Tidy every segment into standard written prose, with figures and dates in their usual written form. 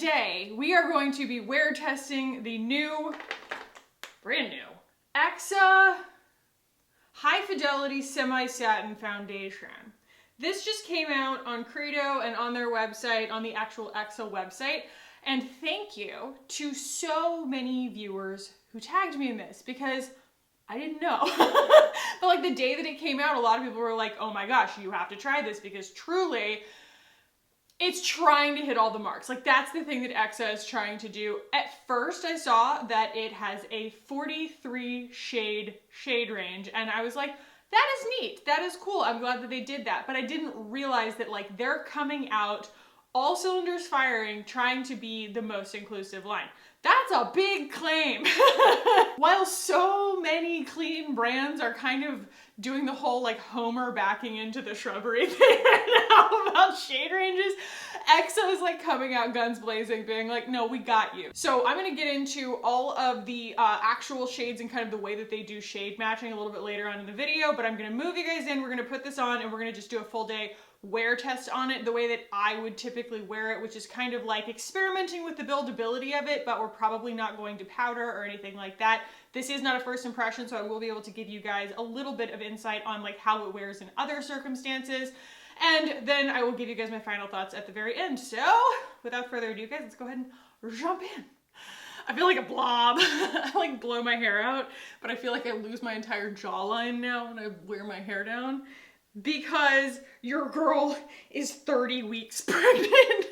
today we are going to be wear testing the brand new Exa High Fidelity Semi-Satin Foundation. This just came out on Credo and on their website, on the actual Exa website. And thank you to so many viewers who tagged me in this because I didn't know. But like the day that it came out, a lot of people were like, oh my gosh, you have to try this because truly it's trying to hit all the marks. Like that's the thing that Exa is trying to do. At first I saw that it has a 43 shade range and I was like, that is neat, that is cool. I'm glad that they did that. But I didn't realize that like they're coming out all cylinders firing, trying to be the most inclusive line. That's a big claim. While so many clean brands are kind of doing the whole like Homer backing into the shrubbery thing right now about shade ranges, Exa is like coming out guns blazing, being like, no, we got you. So I'm gonna get into all of the actual shades and kind of the way that they do shade matching a little bit later on in the video, but I'm gonna move you guys in, we're gonna put this on and we're gonna just do a full day wear test on it the way that I would typically wear it, which is kind of like experimenting with the buildability of it, but we're probably not going to powder or anything like that. This is not a first impression, so I will be able to give you guys a little bit of insight on like how it wears in other circumstances. And then I will give you guys my final thoughts at the very end. So without further ado, guys, let's go ahead and jump in. I feel like a blob. I like blow my hair out, but I feel like I lose my entire jawline now when I wear my hair down. Because your girl is 30 weeks pregnant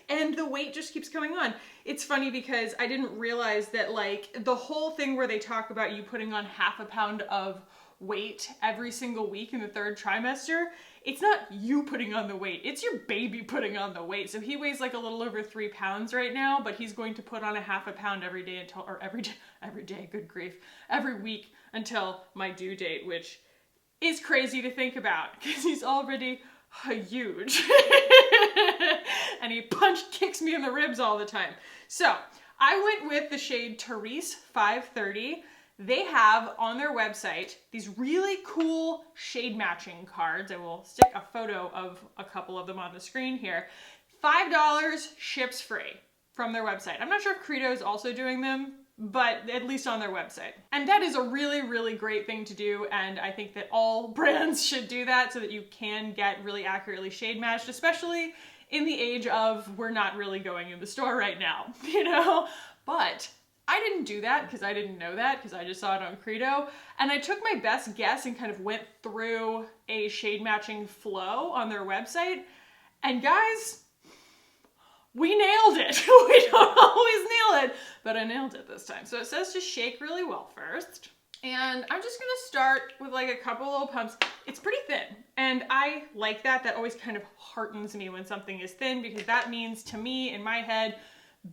and the weight just keeps coming on. It's funny because I didn't realize that like the whole thing where they talk about you putting on half a pound of weight every single week in the third trimester, it's not you putting on the weight, it's your baby putting on the weight. So he weighs like a little over 3 pounds right now, but he's going to put on a half a pound every day until, or every day, good grief, every week until my due date, which is crazy to think about because he's already huge and he kicks me in the ribs all the time. So I went with the shade Therese 530. They have on their website these really cool shade matching cards. I will stick a photo of a couple of them on the screen here. $5 ships free from their website. I'm not sure if Credo is also doing them, but at least on their website. And that is a really, really great thing to do. And I think that all brands should do that so that you can get really accurately shade matched, especially in the age of we're not really going in the store right now, you know? But I didn't do that because I didn't know that because I just saw it on Credo. And I took my best guess and kind of went through a shade matching flow on their website. And guys, we nailed it. We don't always nail it, but I nailed it this time. So it says to shake really well first. And I'm just gonna start with like a couple little pumps. It's pretty thin. And I like that. That always kind of heartens me when something is thin because that means to me in my head,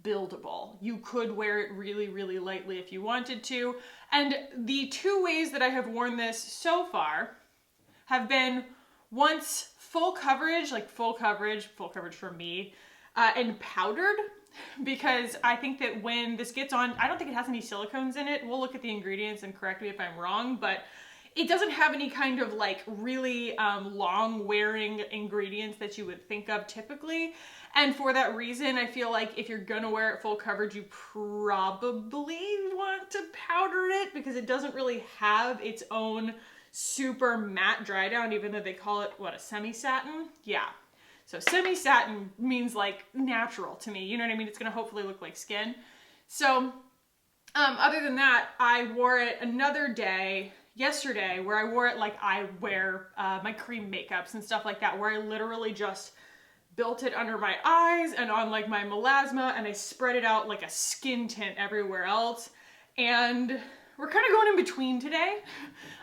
buildable. You could wear it really, really lightly if you wanted to. And the two ways that I have worn this so far have been once full coverage, like full coverage for me, and powdered, because I think that when this gets on, I don't think it has any silicones in it. We'll look at the ingredients and correct me if I'm wrong, but it doesn't have any kind of like really long wearing ingredients that you would think of typically. And for that reason, I feel like if you're gonna wear it full coverage, you probably want to powder it because it doesn't really have its own super matte dry down, even though they call it, what, a semi-satin? Yeah. So semi-satin means like natural to me, you know what I mean? It's gonna hopefully look like skin. So other than that, I wore it another day, yesterday, where I wore it like I wear my cream makeups and stuff like that, where I literally just built it under my eyes and on like my melasma and I spread it out like a skin tint everywhere else. And we're kind of going in between today.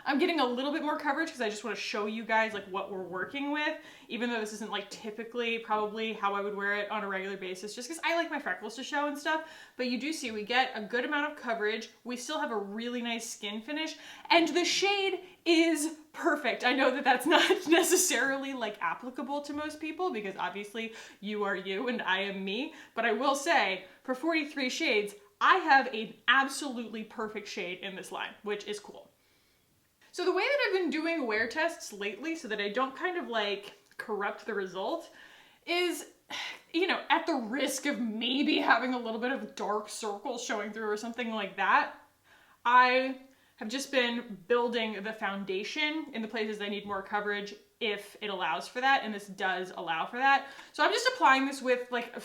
I'm getting a little bit more coverage because I just want to show you guys like what we're working with, even though this isn't like typically probably how I would wear it on a regular basis, just because I like my freckles to show and stuff. But you do see we get a good amount of coverage. We still have a really nice skin finish and the shade is perfect. I know that that's not necessarily like applicable to most people because obviously you are you and I am me, but I will say for 43 shades, I have an absolutely perfect shade in this line, which is cool. So the way that I've been doing wear tests lately so that I don't kind of like corrupt the result is you know, at the risk of maybe having a little bit of dark circles showing through or something like that, I have just been building the foundation in the places I need more coverage if it allows for that, and this does allow for that. So I'm just applying this with like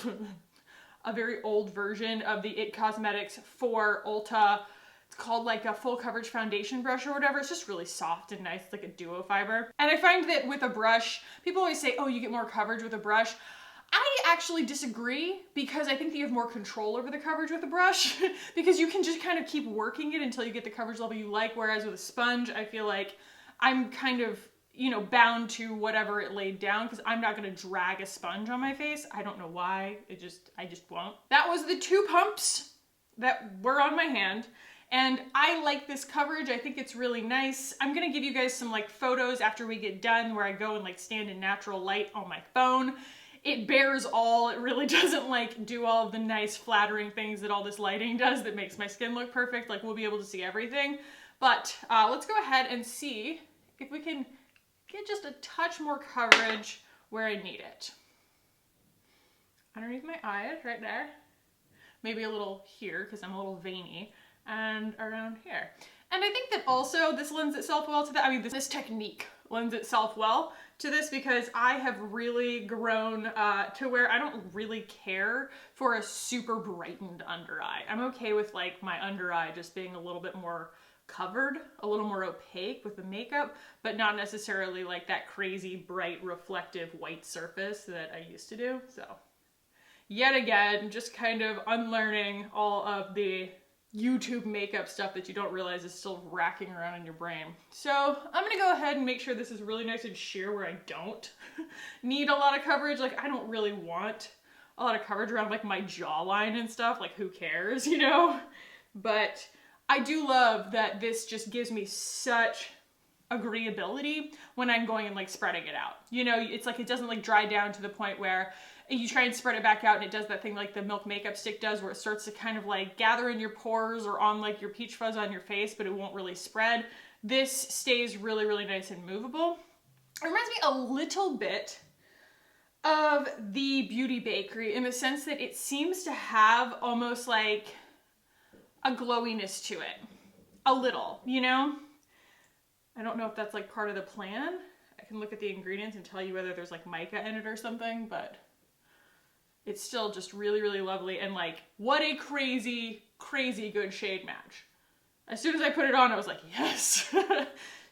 a very old version of the IT Cosmetics 4 Ulta. It's called like a full coverage foundation brush or whatever. It's just really soft and nice, like a duo fiber. And I find that with a brush, people always say, oh, you get more coverage with a brush. I actually disagree, because I think that you have more control over the coverage with a brush because you can just kind of keep working it until you get the coverage level you like. Whereas with a sponge, I feel like I'm kind of, you know, bound to whatever it laid down, because I'm not going to drag a sponge on my face. I don't know why. I just won't. That was the 2 pumps that were on my hand. And I like this coverage. I think it's really nice. I'm gonna give you guys some like photos after we get done where I go and like stand in natural light on my phone. It bears all. It really doesn't like do all of the nice flattering things that all this lighting does that makes my skin look perfect. Like, we'll be able to see everything. But let's go ahead and see if we can get just a touch more coverage where I need it. Underneath my eyes, right there. Maybe a little here, because I'm a little veiny. And around here. And I think that also this lends itself well to that. I mean, this technique lends itself well to this, because I have really grown to where I don't really care for a super brightened under eye. I'm okay with like my under eye just being a little bit more covered, a little more opaque with the makeup, but not necessarily like that crazy bright reflective white surface that I used to do. So yet again, just kind of unlearning all of the YouTube makeup stuff that you don't realize is still racking around in your brain. So I'm gonna go ahead and make sure this is really nice and sheer where I don't need a lot of coverage. Like, I don't really want a lot of coverage around like my jawline and stuff. Like, who cares, you know? But I do love that this just gives me such agreeability when I'm going and like spreading it out. You know, it's like it doesn't like dry down to the point where you try and spread it back out and it does that thing like the Milk Makeup Stick does, where it starts to kind of like gather in your pores or on like your peach fuzz on your face, but it won't really spread. This stays really, really nice and movable. It reminds me a little bit of the Beauty Bakery in the sense that it seems to have almost like a glowiness to it. A little, you know? I don't know if that's like part of the plan. I can look at the ingredients and tell you whether there's like mica in it or something, but it's still just really, really lovely. And like, what a crazy, crazy good shade match. As soon as I put it on, I was like, yes.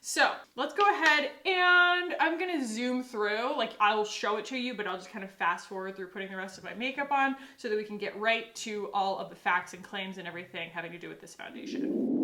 So let's go ahead and I'm gonna zoom through. Like, I'll show it to you, but I'll just kind of fast forward through putting the rest of my makeup on so that we can get right to all of the facts and claims and everything having to do with this foundation.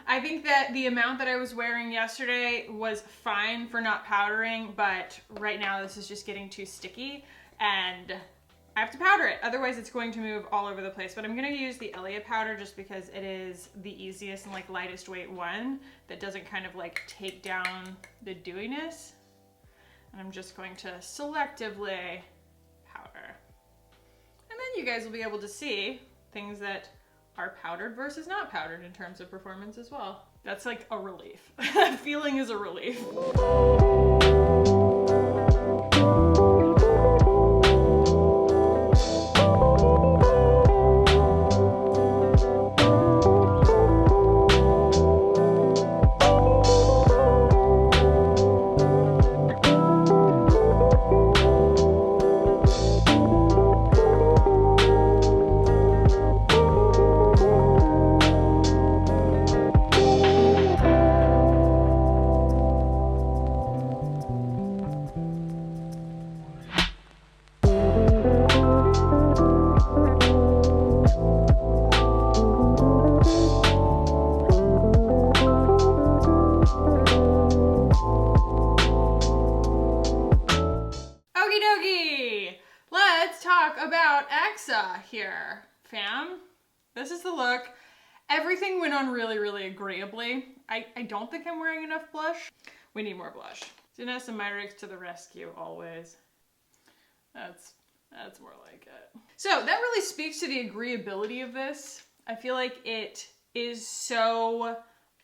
I think that the amount that I was wearing yesterday was fine for not powdering, but right now this is just getting too sticky and I have to powder it. Otherwise it's going to move all over the place. But I'm gonna use the Elliott powder just because it is the easiest and like lightest weight one that doesn't kind of like take down the dewiness. And I'm just going to selectively powder. And then you guys will be able to see things that are powdered versus not powdered in terms of performance as well. That's like a relief. Feeling is a relief. Everything went on really, really agreeably. I don't think I'm wearing enough blush. We need more blush. Dentists of Austin to the rescue, always. That's more like it. So that really speaks to the agreeability of this. I feel like it is so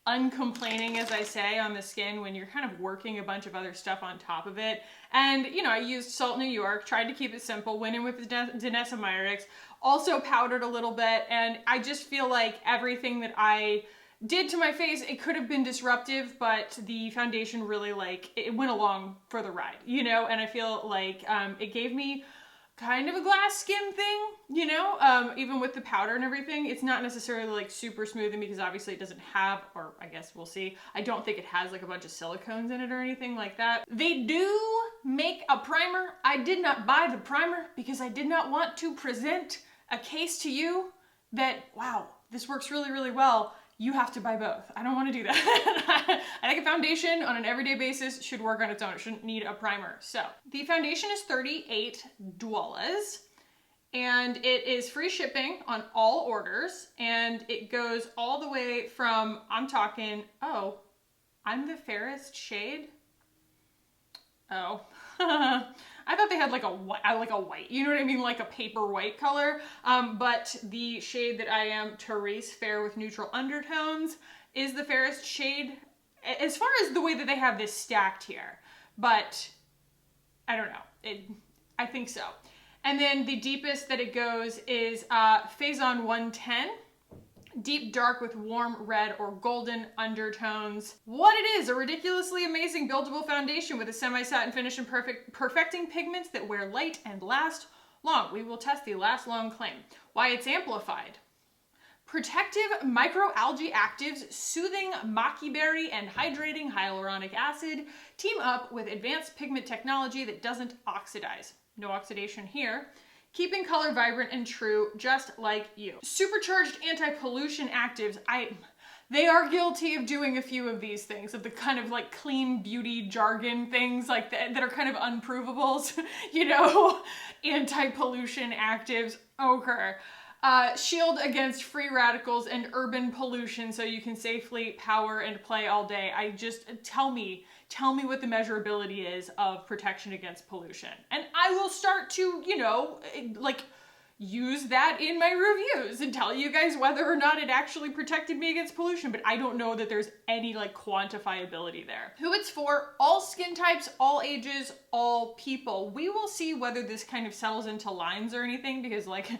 uncomplaining, as I say, on the skin when you're kind of working a bunch of other stuff on top of it. And, you know, I used Salt New York, tried to keep it simple, went in with the Dentists of Austin, also powdered a little bit, and I just feel like everything that I did to my face, it could have been disruptive, but the foundation really, like, it went along for the ride, you know? And I feel like it gave me kind of a glass skin thing, you know, even with the powder and everything. It's not necessarily like super smoothing because obviously it doesn't have, or I guess we'll see, I don't think it has like a bunch of silicones in it or anything like that. They do make a primer. I did not buy the primer because I did not want to present a case to you that, wow, this works really, really well. You have to buy both. I don't want to do that. I think a foundation on an everyday basis should work on its own. It shouldn't need a primer. So the foundation is $38 and it is free shipping on all orders, and it goes all the way from, I'm talking, oh, I'm the fairest shade. Oh, I thought they had like a white, you know what I mean? Like a paper white color. But the shade that I am, Therese Fair with neutral undertones, is the fairest shade as far as the way that they have this stacked here. But I don't know, I think so. And then the deepest that it goes is Faison 110. Deep dark with warm red or golden undertones. What it is, a ridiculously amazing buildable foundation with a semi-satin finish and perfecting pigments that wear light and last long. We will test the last long claim. Why it's amplified. Protective microalgae actives, soothing maki berry, and hydrating hyaluronic acid team up with advanced pigment technology that doesn't oxidize. No oxidation here. Keeping color vibrant and true, just like you. Supercharged anti-pollution actives. They are guilty of doing a few of these things, of the kind of like clean beauty jargon things like that are kind of unprovables, you know? Anti-pollution actives, okay. Shield against free radicals and urban pollution so you can safely power and play all day. Tell me what the measurability is of protection against pollution. And I will start to, you know, like use that in my reviews and tell you guys whether or not it actually protected me against pollution, but I don't know that there's any like quantifiability there. Who it's for, all skin types, all ages, all people. We will see whether this kind of settles into lines or anything, because like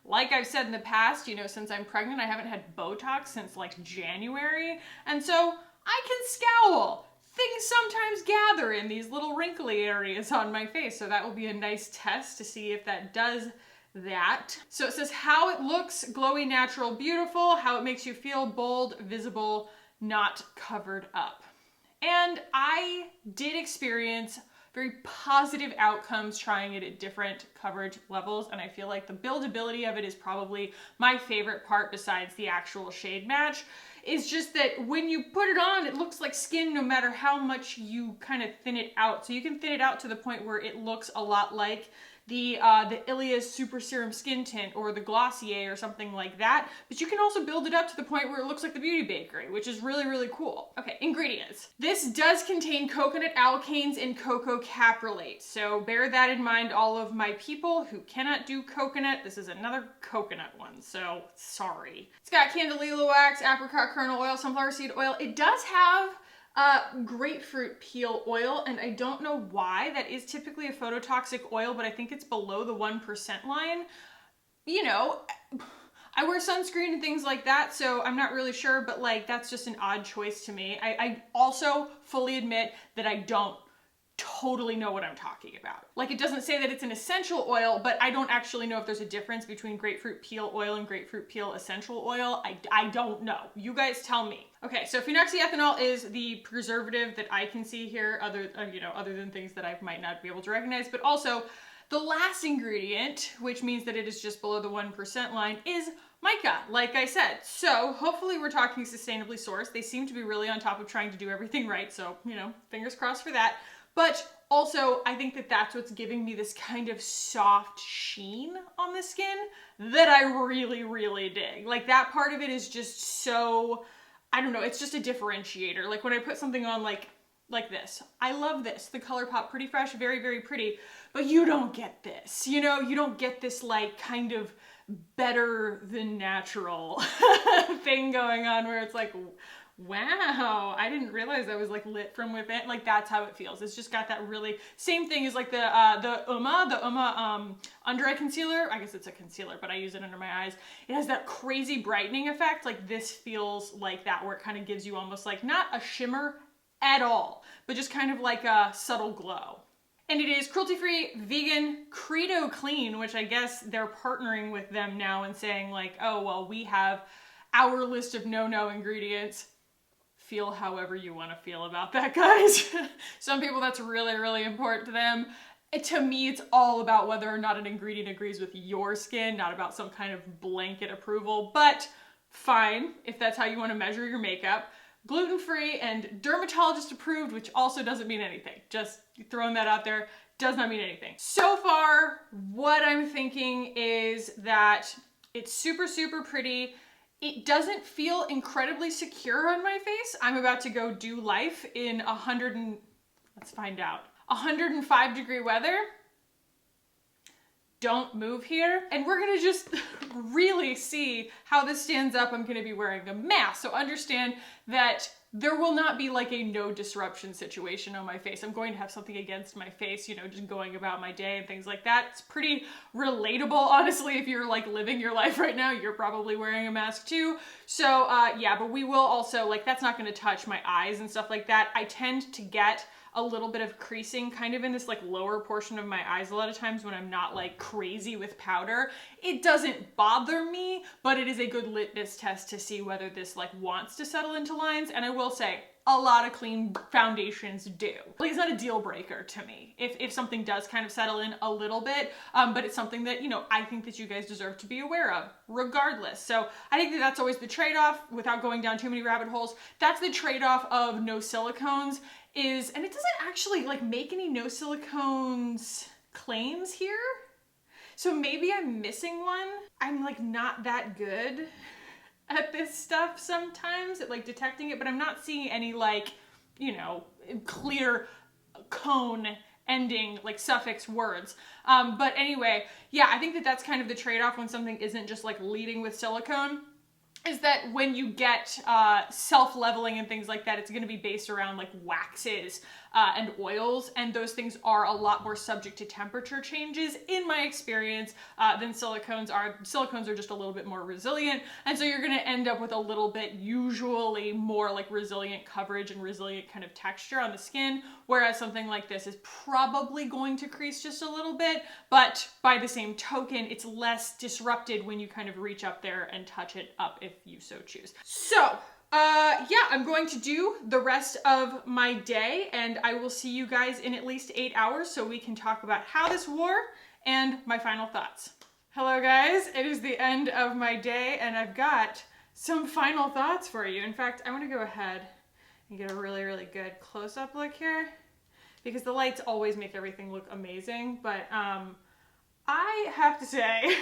I've said in the past, you know, since I'm pregnant, I haven't had Botox since like January. And so I can scowl. Things sometimes gather in these little wrinkly areas on my face. So that will be a nice test to see if that does that. So it says how it looks, glowy, natural, beautiful, how it makes you feel bold, visible, not covered up. And I did experience very positive outcomes trying it at different coverage levels, and I feel like the buildability of it is probably my favorite part besides the actual shade match. Is just that when you put it on, it looks like skin no matter how much you kind of thin it out. So you can thin it out to the point where it looks a lot like the Ilia's Super Serum Skin Tint or the Glossier or something like that. But you can also build it up to the point where it looks like the Beauty Bakery, which is really, really cool. Okay, ingredients. This does contain coconut alkanes and cocoa caprylate. So bear that in mind, all of my people who cannot do coconut. This is another coconut one, so sorry. It's got candelilla wax, apricot kernel oil, sunflower seed oil. It does have grapefruit peel oil, and I don't know why. That is typically a phototoxic oil, but I think it's below the 1% line. You know, I wear sunscreen and things like that, so I'm not really sure, but like that's just an odd choice to me. I also fully admit that I don't totally know what I'm talking about. Like, it doesn't say that it's an essential oil, but I don't actually know if there's a difference between grapefruit peel oil and grapefruit peel essential oil. I don't know. You guys tell me. Okay, so phenoxyethanol is the preservative that I can see here, other than things that I might not be able to recognize, but also the last ingredient, which means that it is just below the 1% line, is mica, like I said. So hopefully we're talking sustainably sourced. They seem to be really on top of trying to do everything right, so, you know, fingers crossed for that. But Also, I think that that's what's giving me this kind of soft sheen on the skin that I really, really dig. Like that part of it is just so, I don't know, it's just a differentiator. Like when I put something on like this, I love this. The ColourPop Pretty Fresh, very, very pretty, but you don't get this, you know, you don't get this like kind of better than natural thing going on where it's like, wow, I didn't realize that was like lit from within. Like that's how it feels. It's just got that really same thing as like the Uma under eye concealer. I guess it's a concealer, but I use it under my eyes. It has that crazy brightening effect. Like this feels like that, where it kind of gives you almost like not a shimmer at all, but just kind of like a subtle glow. And it is cruelty-free, vegan, keto clean, which I guess they're partnering with them now and saying like, oh, well, we have our list of no ingredients. Feel however you want to feel about that, guys. Some people, that's really, really important to them. To me, it's all about whether or not an ingredient agrees with your skin, not about some kind of blanket approval, but fine, if that's how you want to measure your makeup. Gluten-free and dermatologist approved, which also doesn't mean anything. Just throwing that out there, does not mean anything. So far, what I'm thinking is that it's super, super pretty. It doesn't feel incredibly secure on my face. I'm about to go do life in let's find out, 105 degree weather. Don't move here. And we're gonna just really see how this stands up. I'm gonna be wearing a mask, so understand that there will not be like a no disruption situation on my face. I'm going to have something against my face, you know, just going about my day and things like that. It's pretty relatable, honestly. If you're like living your life right now, you're probably wearing a mask too. So yeah, but we will also, like, that's not gonna touch my eyes and stuff like that. I tend to get a little bit of creasing kind of in this like lower portion of my eyes a lot of times when I'm not like crazy with powder. It doesn't bother me, but it is a good litmus test to see whether this like wants to settle into lines. And I will say, a lot of clean foundations do. Like, it's not a deal breaker to me if something does kind of settle in a little bit, but it's something that, you know, I think that you guys deserve to be aware of regardless. So I think that that's always the trade-off, without going down too many rabbit holes. That's the trade-off of no silicones is, and it doesn't actually like make any no silicones claims here. So maybe I'm missing one. I'm like not that good at this stuff sometimes at like detecting it, but I'm not seeing any like, you know, clear cone ending like suffix words. But anyway, yeah, I think that that's kind of the trade-off when something isn't just like leading with silicone, is that when you get self-leveling and things like that, it's going to be based around like waxes and oils, and those things are a lot more subject to temperature changes in my experience than silicones are. Silicones are just a little bit more resilient, and so you're going to end up with a little bit usually more like resilient coverage and resilient kind of texture on the skin, whereas something like this is probably going to crease just a little bit, but by the same token, it's less disrupted when you kind of reach up there and touch it up if you so choose. So yeah, I'm going to do the rest of my day, and I will see you guys in at least 8 hours so we can talk about how this wore and my final thoughts. Hello guys, it is the end of my day and I've got some final thoughts for you. In fact, I want to go ahead and get a really, really good close-up look here, because the lights always make everything look amazing, but I have to say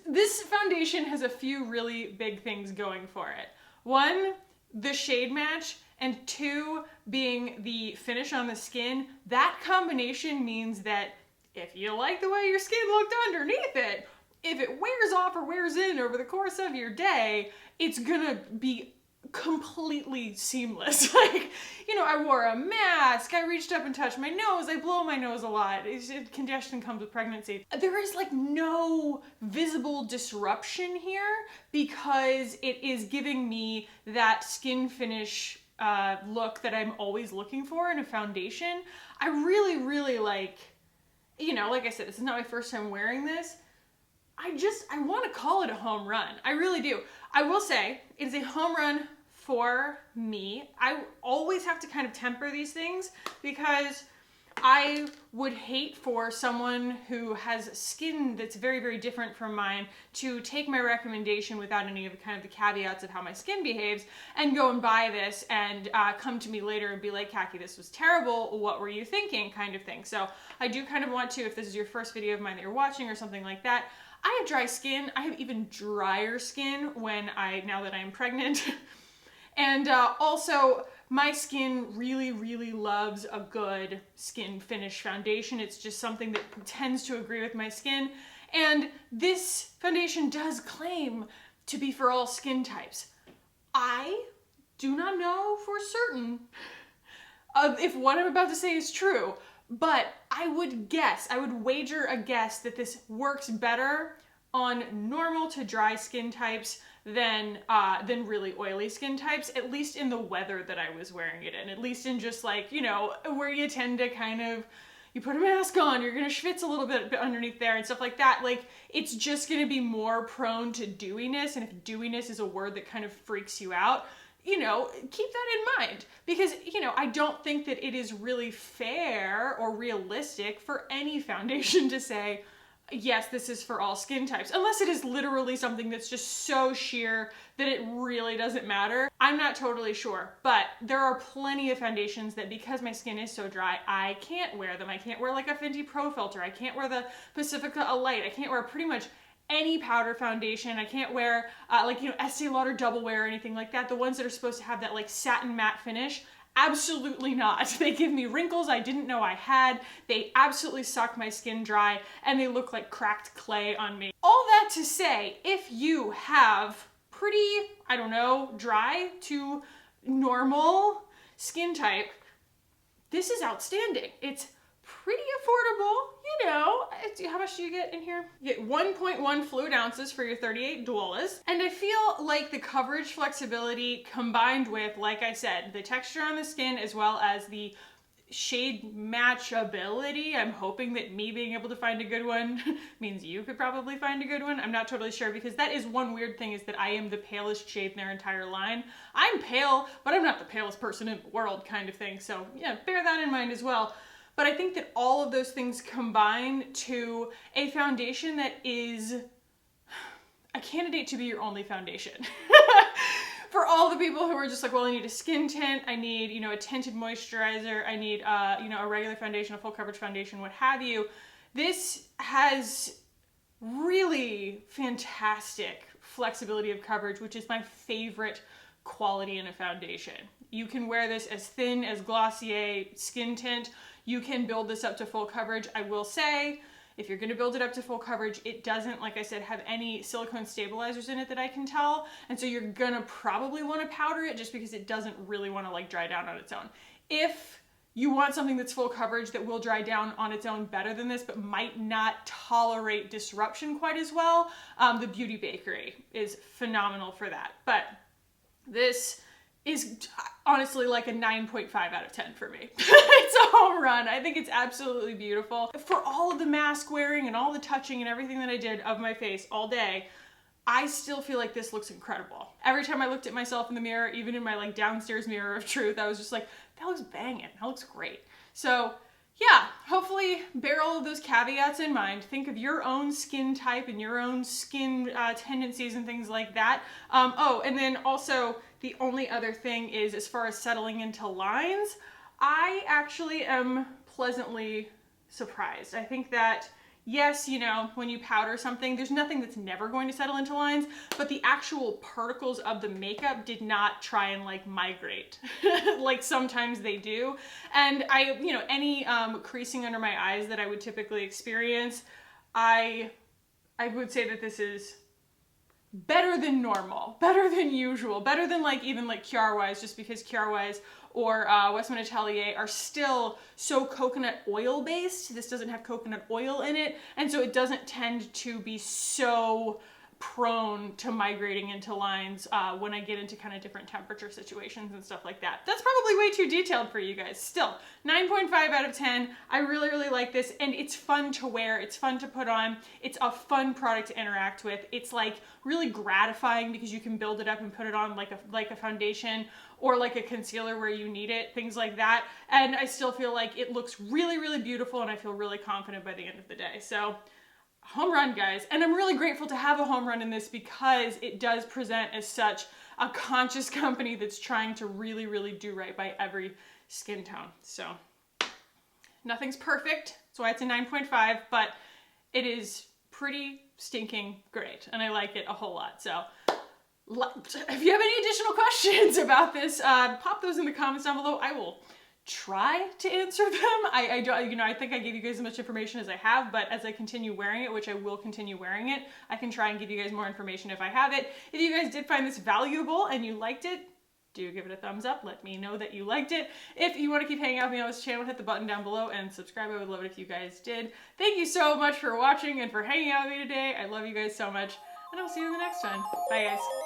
This foundation has a few really big things going for it. One, the shade match, and two, being the finish on the skin. That combination means that if you like the way your skin looked underneath it, if it wears off or wears in over the course of your day, it's gonna be completely seamless. Like, you know, I wore a mask, I reached up and touched my nose, I blow my nose a lot. Congestion comes with pregnancy. There is like no visible disruption here because it is giving me that skin finish look that I'm always looking for in a foundation. I really, really like, you know, like I said, this is not my first time wearing this. I want to call it a home run. I really do. I will say it is a home run for me. I always have to kind of temper these things because I would hate for someone who has skin that's very, very different from mine to take my recommendation without any of the kind of the caveats of how my skin behaves and go and buy this and come to me later and be like, Khaki, this was terrible. What were you thinking? Kind of thing. So I do kind of want to, if this is your first video of mine that you're watching or something like that, I have dry skin. I have even drier skin now that I am pregnant. And also, my skin really, really loves a good skin finish foundation. It's just something that tends to agree with my skin. And this foundation does claim to be for all skin types. I do not know for certain if what I'm about to say is true, but I would wager a guess that this works better on normal to dry skin types than really oily skin types, at least in the weather that I was wearing it in, at least in just like, you know, where you tend to kind of, you put a mask on, you're gonna schwitz a little bit underneath there and stuff like that. Like, it's just gonna be more prone to dewiness, and if dewiness is a word that kind of freaks you out, you know, keep that in mind. Because, you know, I don't think that it is really fair or realistic for any foundation to say, yes, this is for all skin types, unless it is literally something that's just so sheer that it really doesn't matter. I'm not totally sure, but there are plenty of foundations that, because my skin is so dry, I can't wear them. I can't wear like a Fenty Pro Filter. I can't wear the Pacifica Alight. I can't wear pretty much any powder foundation. I can't wear like, you know, Estee Lauder Double Wear or anything like that. The ones that are supposed to have that like satin matte finish. Absolutely not. They give me wrinkles I didn't know I had. They absolutely suck my skin dry, and they look like cracked clay on me. All that to say, if you have pretty, I don't know, dry to normal skin type, this is outstanding. It's pretty affordable, you know. How much do you get in here? You get 1.1 fluid ounces for your 38 doulas. And I feel like the coverage flexibility combined with, like I said, the texture on the skin as well as the shade matchability. I'm hoping that me being able to find a good one means you could probably find a good one. I'm not totally sure, because that is one weird thing, is that I am the palest shade in their entire line. I'm pale, but I'm not the palest person in the world kind of thing. So yeah, bear that in mind as well. But I think that all of those things combine to a foundation that is a candidate to be your only foundation. For all the people who are just like, well, I need a skin tint, I need, you know, a tinted moisturizer, I need, you know, a regular foundation, a full coverage foundation, what have you. This has really fantastic flexibility of coverage, which is my favorite quality in a foundation. You can wear this as thin as Glossier skin tint. You can build this up to full coverage. I will say, if you're gonna build it up to full coverage, it doesn't, like I said, have any silicone stabilizers in it that I can tell. And so you're gonna probably wanna powder it, just because it doesn't really wanna like dry down on its own. If you want something that's full coverage that will dry down on its own better than this, but might not tolerate disruption quite as well, the Beauty Bakery is phenomenal for that. But this is honestly like a 9.5 out of 10 for me. It's a home run. I think it's absolutely beautiful. For all of the mask wearing and all the touching and everything that I did of my face all day, I still feel like this looks incredible. Every time I looked at myself in the mirror, even in my like downstairs mirror of truth, I was just like, that looks banging. That looks great. So yeah, hopefully bear all of those caveats in mind. Think of your own skin type and your own skin tendencies and things like that. Oh, and then also the only other thing is, as far as settling into lines, I actually am pleasantly surprised. I think that, yes, you know, when you powder something, there's nothing that's never going to settle into lines, but the actual particles of the makeup did not try and like migrate like sometimes they do. And I, you know, any creasing under my eyes that I would typically experience, I would say that this is better than normal, better than usual, better than like even like Kjaer Weis, just because Kjaer Weis or Westman Atelier are still so coconut oil based. This doesn't have coconut oil in it, and so it doesn't tend to be so prone to migrating into lines when I get into kind of different temperature situations and stuff like that. That's probably way too detailed for you guys. Still, 9.5 out of 10. I really, really like this, and it's fun to wear. It's fun to put on. It's a fun product to interact with. It's like really gratifying because you can build it up and put it on like a foundation or like a concealer where you need it, things like that. And I still feel like it looks really, really beautiful, and I feel really confident by the end of the day. So home run, guys. And I'm really grateful to have a home run in this because it does present as such a conscious company that's trying to really, really do right by every skin tone. So nothing's perfect. That's why it's a 9.5, but it is pretty stinking great. And I like it a whole lot. So if you have any additional questions about this, pop those in the comments down below. I will try to answer them. I don't, you know, I think I gave you guys as much information as I have, but as I continue wearing it, which I will continue wearing it, I can try and give you guys more information if I have it. If you guys did find this valuable and you liked it, do give it a thumbs up. Let me know that you liked it. If you want to keep hanging out with me on this channel, hit the button down below and subscribe. I would love it if you guys did. Thank you so much for watching and for hanging out with me today. I love you guys so much, and I'll see you in the next one. Bye, guys.